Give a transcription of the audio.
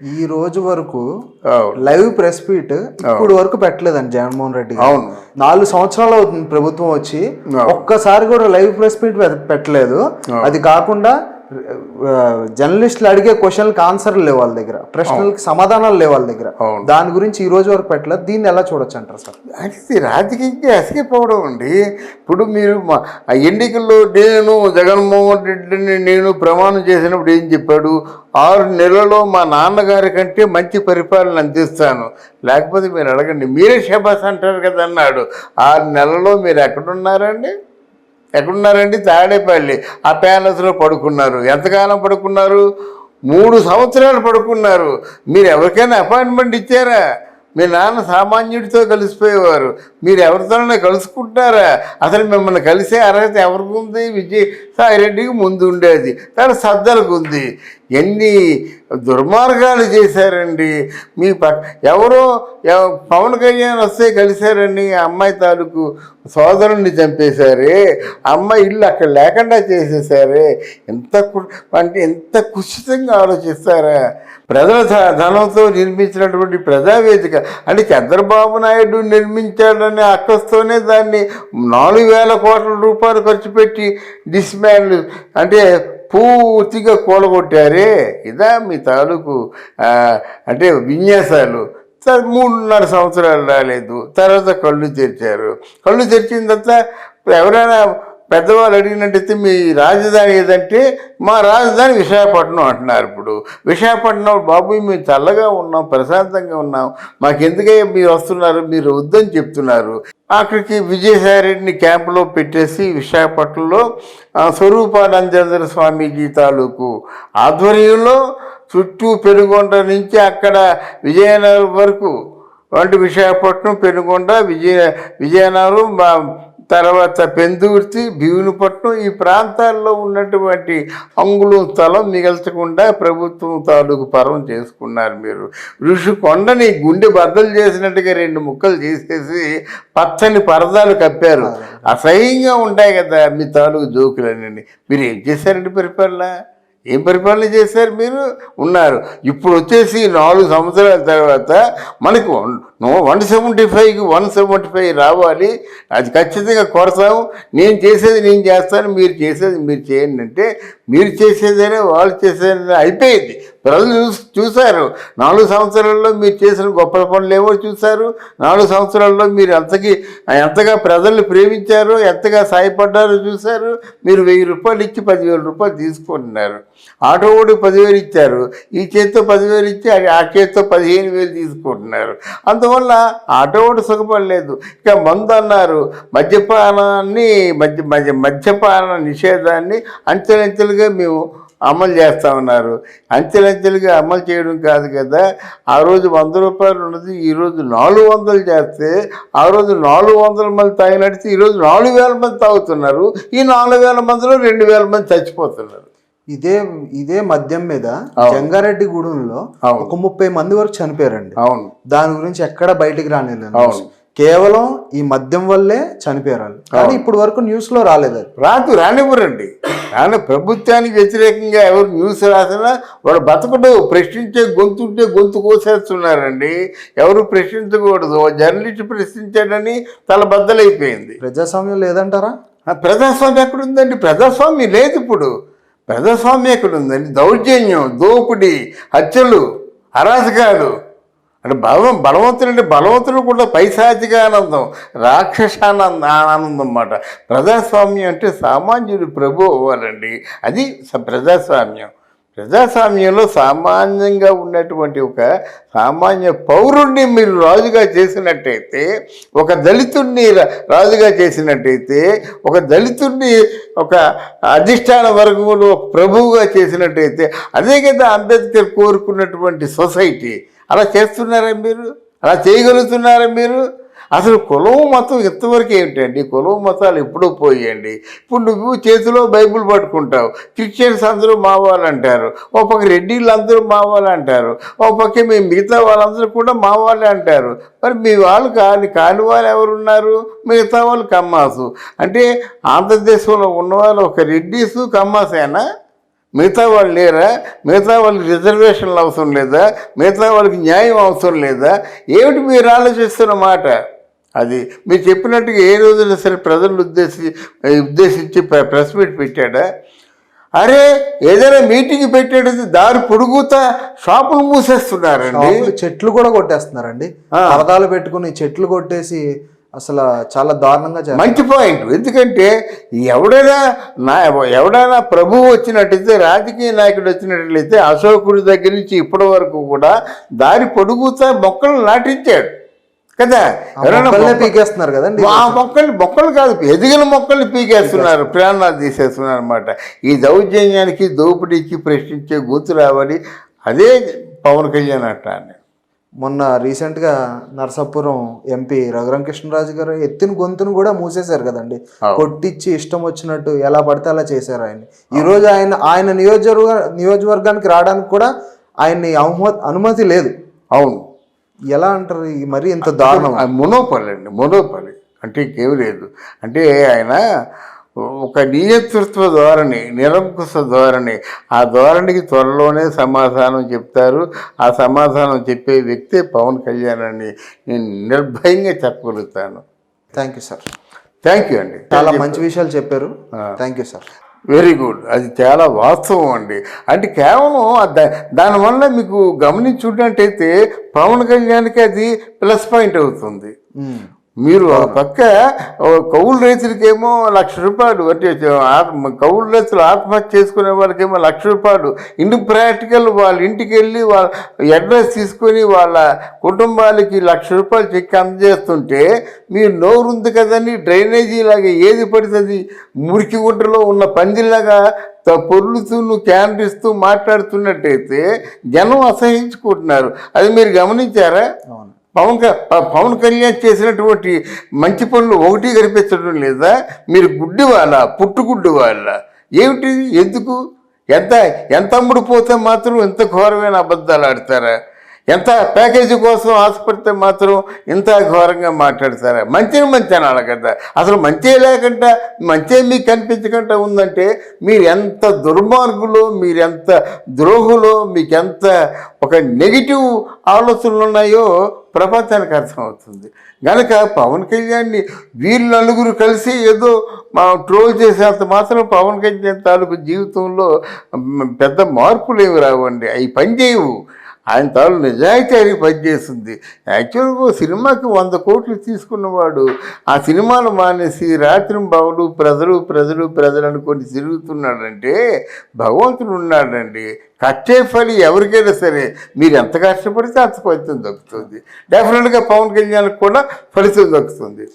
ఈ రోజు వరకు లైవ్ ప్రెస్ మీట్ ఇప్పుడు వరకు పెట్టలేదండి జగన్మోహన్ రెడ్డి గారు. అవును, 4 సంవత్సరాలు అవుతుంది ప్రభుత్వం వచ్చి, ఒక్కసారి కూడా లైవ్ ప్రెస్ మీట్ పెట్టలేదు. అది కాకుండా జర్నలిస్టులు అడిగే క్వశ్చన్లకు ఆన్సర్లు లేవు వాళ్ళ దగ్గర, ప్రశ్నలకు సమాధానాలు లేవు వాళ్ళ దగ్గర. దాని గురించి ఈ రోజు వరకు పెట్టలేదు. దీన్ని ఎలా చూడొచ్చు అంటారు సార్? అది రాజకీయంగా ఎస్కేపోవడం అండి. ఇప్పుడు మీరు ఆ ఎన్నికల్లో నేను జగన్మోహన్ రెడ్డిని నేను ప్రమాణం చేసినప్పుడు ఏం చెప్పాడు? 6 నెలల్లో మా నాన్నగారి కంటే మంచి పరిపాలన అందిస్తాను, లేకపోతే మీరు అడగండి, మీరే శబాస్ అంటారు కదా అన్నాడు. 6 నెలల్లో మీరు ఎక్కడున్నారండి? తాడేపల్లి ఆ ప్యాలెస్లో పడుకున్నారు. ఎంతకాలం పడుకున్నారు? 3 సంవత్సరాలు పడుకున్నారు. మీరు ఎవరికైనా అపాయింట్మెంట్ ఇచ్చారా? మీ నాన్న సామాన్యుడితో కలిసిపోయేవారు, మీరు ఎవరితోనైనా కలుసుకుంటారా? అసలు మిమ్మల్ని కలిసే అర్హత ఎవరికి ఉంది? విజయసాయిరెడ్డికి ముందు ఉండేది, తన సద్దలకు ఉంది. ఎన్ని దుర్మార్గాలు చేశారండి. మీ ఎవరో పవన్ కళ్యాణ్ వస్తే కలిశారండి, అమ్మాయి తాలూకు సోదరుణ్ణి చంపేశారే, అమ్మాయి ఇల్లు అక్కడ లేకుండా చేసేసారే. ఎంత కుచితంగా ఆలోచిస్తారా? ప్రజల ధనంతో నిర్మించినటువంటి ప్రజావేదిక అంటే చంద్రబాబు నాయుడు నిర్మించాడనే అక్కస్తోనే దాన్ని 4,000 కోట్ల రూపాయలు ఖర్చు పెట్టి డిస్మాండిల్ అంటే పూర్తిగా కూలగొట్టారే. ఇదా మీ తాలూకు అంటే విన్యాసాలు? 3.5 సంవత్సరాలు రాలేదు, తర్వాత కళ్ళు తెరిచారు. కళ్ళు తెరిచిన తర్వాత ఎవరైనా పెద్దవాళ్ళు అడిగినట్టయితే మీ రాజధాని ఏదంటే మా రాజధాని విశాఖపట్నం అంటున్నారు. ఇప్పుడు విశాఖపట్నం బాబు మేము చల్లగా ఉన్నాం, ప్రశాంతంగా ఉన్నాం, మాకెందుకయ్యా మీరు వస్తున్నారు, మీరు వద్దని చెప్తున్నారు. అక్కడికి విజయసాయిరెడ్డిని క్యాంపులో పెట్టేసి విశాఖపట్నంలో స్వరూపానందేంద్ర స్వామీజీ తాలూకు ఆధ్వర్యంలో చుట్టూ పెనుగొండ నుంచి అక్కడ విజయనగరం వరకు అంటే విశాఖపట్నం, పెనుగొండ, విజయనగరం, తర్వాత పెందుర్తి, భీమునిపట్నం ఈ ప్రాంతాల్లో ఉన్నటువంటి అంగుళం స్థలం మిగల్చకుండా ప్రభుత్వం తాలూకు పర్వం చేసుకున్నారు. మీరు ఋషికొండని గుండె బద్దలు చేసినట్టుగా 2 ముక్కలు చేసేసి పచ్చని పరదాలు కప్పారు. అసహ్యంగా ఉంటాయి కదా మీ తాలూకు జోకులన్నీ. మీరు ఏం చేశారండి పరిపాలన? ఏం పరిపాలన చేశారు? మీరు ఉన్నారు. ఇప్పుడు వచ్చేసి 4 సంవత్సరాల తర్వాత మనకు 175కి 175 రావాలి, అది ఖచ్చితంగా కొడతాము. నేను చేసేది నేను చేస్తాను, మీరు చేసేది మీరు చేయండి అంటే మీరు చేసేదనే వాళ్ళు చేసేదనే అయిపోయింది. ప్రజలు చూశారు. 4 సంవత్సరాల్లో మీరు చేసిన గొప్ప పనులు ఏవో చూశారు. 4 సంవత్సరాల్లో మీరు ఎంతగా ప్రజల్ని ప్రేమించారో, ఎంతగా సాయపడ్డారో చూశారు. మీరు 1000 రూపాయలు ఇచ్చి 10,000 రూపాయలు తీసుకుంటున్నారు. ఆటో ఓడి 10,000 ఇచ్చారు, ఈ చేతితో 10,000 ఇచ్చి ఆ చేతితో 15,000 తీసుకుంటున్నారు. అందువల్ల ఆటో ఓడి సుఖపడలేదు. ఇక మందు అన్నారు, మద్యపాన నిషేధాన్ని అంచెలంచెలుగా మేము అమలు చేస్తూ ఉన్నారు. అంచెలంచెలుగా అమలు చేయడం కాదు కదా, ఆ రోజు 100 రూపాయలు ఉన్నది ఈరోజు 400 చేస్తే, ఆ రోజు 400 మంది తాగినట్టు ఈరోజు 4,000 మంది తాగుతున్నారు. ఈ 4,000 మందిలో 2,000 మంది చచ్చిపోతున్నారు. ఇదే మద్యం మీద జంగారెడ్డి గూడెంలో ఒక 30 మంది వరకు చనిపోయారండి. అవును, దాని గురించి ఎక్కడ బయటికి రాలేదు. కేవలం ఈ మద్యం వల్లే చనిపోయారు. కానీ ఇప్పుడు వరకు న్యూస్ లో రాలేదు. రానివ్వరండి. ప్రభుత్వానికి వ్యతిరేకంగా ఎవరు న్యూస్ రాసినా వాడు బతకడు. ప్రశ్నించే గొంతుంటే గొంతు కోసేస్తున్నారండి. ఎవరు ప్రశ్నించకూడదు. జర్నలిస్ట్ ప్రశ్నించాడని తల బద్దలైపోయింది. ప్రజాస్వామ్యం లేదంటారా? ప్రజాస్వామ్యం ఎక్కడుందండి? ప్రజాస్వామ్యం లేదు. ఇప్పుడు ప్రజాస్వామ్యం ఎక్కడుందండి? దౌర్జన్యం, దోపిడీ, హత్యలు, అరాచకాలు. అంటే బలవంతుడు కూడా పైశాచిక ఆనందం, ఆనందం అన్నమాట. ప్రజాస్వామ్యం అంటే సామాన్యుడు ప్రభు అవ్వాలండి. అది ప్రజాస్వామ్యం. ప్రజాస్వామ్యంలో సామాన్యంగా ఉన్నటువంటి ఒక సామాన్య పౌరుణ్ణి మీరు రాజుగా చేసినట్టయితే, ఒక దళితుడిని రాజుగా చేసినట్టయితే, ఒక దళితుడిని ఒక అధిష్టాన వర్గంలో ప్రభువుగా చేసినట్టయితే, అదే కదా అంబేద్కర్ కోరుకున్నటువంటి సొసైటీ. అలా చేస్తున్నారా మీరు? అలా చేయగలుగుతున్నారా మీరు? అసలు కులం మతం ఇంతవరకు ఏమిటండి? కులం మతాలు ఎప్పుడూ పోయండి. ఇప్పుడు నువ్వు చేతిలో బైబిల్ పట్టుకుంటావు, క్రిస్టియన్స్ అందరూ మావాలంటారు, ఓ పక్క రెడ్డిళ్ళు అందరూ మావాలంటారు, ఓ పక్క మీ మిగతా వాళ్ళందరూ కూడా మావాళ్ళే అంటారు. మరి మీ వాళ్ళు కాని వాళ్ళు ఎవరున్నారు? మిగతా వాళ్ళు కమ్మాసు. అంటే ఆంధ్రదేశంలో ఉన్నవాళ్ళు ఒక రెడ్డీసు కమ్మాసేనా? మిగతా వాళ్ళు లేరా? మిగతా వాళ్ళకి రిజర్వేషన్లు అవసరం లేదా? మిగతా వాళ్ళకి న్యాయం అవసరం లేదా? ఏమిటి మీరు ఆలోచిస్తున్న మాట? అది మీరు చెప్పినట్టుగా ఏ రోజున సరే ప్రజలను ఉద్దేశించి ప్రెస్ మీట్ పెట్టాడా? అరే ఏదైనా మీటింగ్ పెట్టేది దారి పొడుగుతా షాపులు మూసేస్తున్నారండి. చెట్లు కూడా కొట్టేస్తున్నారండి, పరదాలు పెట్టుకుని చెట్లు కొట్టేసి అసలు చాలా దారుణంగా చేస్తారు. మంచి పాయింట్. ఎందుకంటే ఎవడైనా ప్రభువు వచ్చినట్టయితే, రాజకీయ నాయకుడు వచ్చినట్లయితే అశోకుడి దగ్గర నుంచి ఇప్పటి వరకు కూడా దారి పొడుగుతా మొక్కలు నాటించాడు కదా. ఎవరైనా పీకేస్తున్నారు కదండి, ఆ మొక్కలు కాదు, ఎదిగిన మొక్కల్ని పీకేస్తున్నారు, ప్రాణాలు తీసేస్తున్నారు అనమాట. ఈ దౌర్జన్యానికి దోపిడీకి ప్రశ్నించే గొంతు రావాలి. అదే పవన్ కళ్యాణ్ అంటాను. మొన్న రీసెంట్గా నరసాపురం ఎంపీ రఘురామకృష్ణరాజు గారు ఎత్తిన గొంతును కూడా మూసేశారు కదండి, కొట్టించి ఇష్టం వచ్చినట్టు ఎలా పడితే అలా చేశారు ఆయన. ఈరోజు ఆయన నియోజకవర్గానికి రావడానికి కూడా ఆయన్ని అనుమతి లేదు. అవును, ఎలా అంటారు మరి ఇంత దారుణం? మొనోపలి అంటే ఇంకేం లేదు. అంటే ఆయన ఒక నియంతృత్వ ధోరణి, నిరంకుశ ధోరణి. ఆ ధోరణికి త్వరలోనే సమాధానం చెప్తారు. ఆ సమాధానం చెప్పే వ్యక్తే పవన్ కళ్యాణ్ అని నేను నిర్భయంగా చెప్పగలుగుతాను. Thank you sir. Thank you అండి, చాలా మంచి విషయాలు చెప్పారు. Thank you sir. Very good. అది చాలా వాస్తవం అండి. అంటే కేవలం దానివల్ల మీకు గమనించున్నట్టయితే పవన్ కళ్యాణ్కి అది ప్లస్ పాయింట్ అవుతుంది. మీరు పక్క కౌలు రైతులకేమో ₹1,00,000, అంటే కౌలు రైతులు ఆత్మహత్య చేసుకునే వాళ్ళకేమో ₹1,00,000. ఇంటి ప్రాక్టికల్ వాళ్ళ ఇంటికి వెళ్ళి వాళ్ళ అడ్రస్ తీసుకొని వాళ్ళ కుటుంబాలకి ₹1,00,000 చెక్ అందజేస్తుంటే మీరు నోరుంది కదని డ్రైనేజీ లాగా ఏది పడుతుంది మురికి గుంటలో ఉన్న పందిలాగా పొర్లుతూ నువ్వు క్యాన్రిస్తూ మాట్లాడుతున్నట్టయితే జనం అసహించుకుంటున్నారు. అది మీరు గమనించారా? పవన్ కళ్యాణ్ చేసినటువంటి మంచి పనులు ఒకటి కనిపించడం లేదా? మీరు పుట్టుగుడ్డి వాళ్ళ ఏమిటి? ఎందుకు? ఎంత అమ్ముడు పోతే మాత్రం ఎంత ఘోరమైన అబద్ధాలు ఆడతారా? ఎంత ప్యాకేజీ కోసం ఆశపడితే మాత్రం ఇంత ఘోరంగా మాట్లాడతారా? మంచి అనాలి కదా. అసలు మంచి లేకుండా మంచి మీకు కనిపించకుండా ఉందంటే మీరు ఎంత దుర్మార్గులో, మీరు ఎంత ద్రోహులో, మీకు ఎంత ఒక నెగిటివ్ ఆలోచనలు ఉన్నాయో ప్రపంచానికి అర్థమవుతుంది. కనుక పవన్ కళ్యాణ్ని వీళ్ళు నలుగురు కలిసి ఏదో ట్రోల్ చేసేంత మాత్రం పవన్ కళ్యాణ్ తాలూకు జీవితంలో పెద్ద మార్పులు ఏమి రావండి. అవి పనిచేయవు. ఆయన తాలూ నిజాయితీ అని పనిచేస్తుంది. యాక్చువల్గా సినిమాకి 100 కోట్లు తీసుకున్నవాడు ఆ సినిమాలు మానేసి రాత్రింబావులు ప్రజలు అనుకొని తిరుగుతున్నాడంటే భగవంతుడు ఉన్నాడండి. కట్టే ఫలి ఎవరికైనా సరే మీరు ఎంత కష్టపడితే అంత ఫలితం దక్కుతుంది. డెఫినెట్గా పవన్ కళ్యాణ్కి కూడా ఫలితం దక్కుతుంది.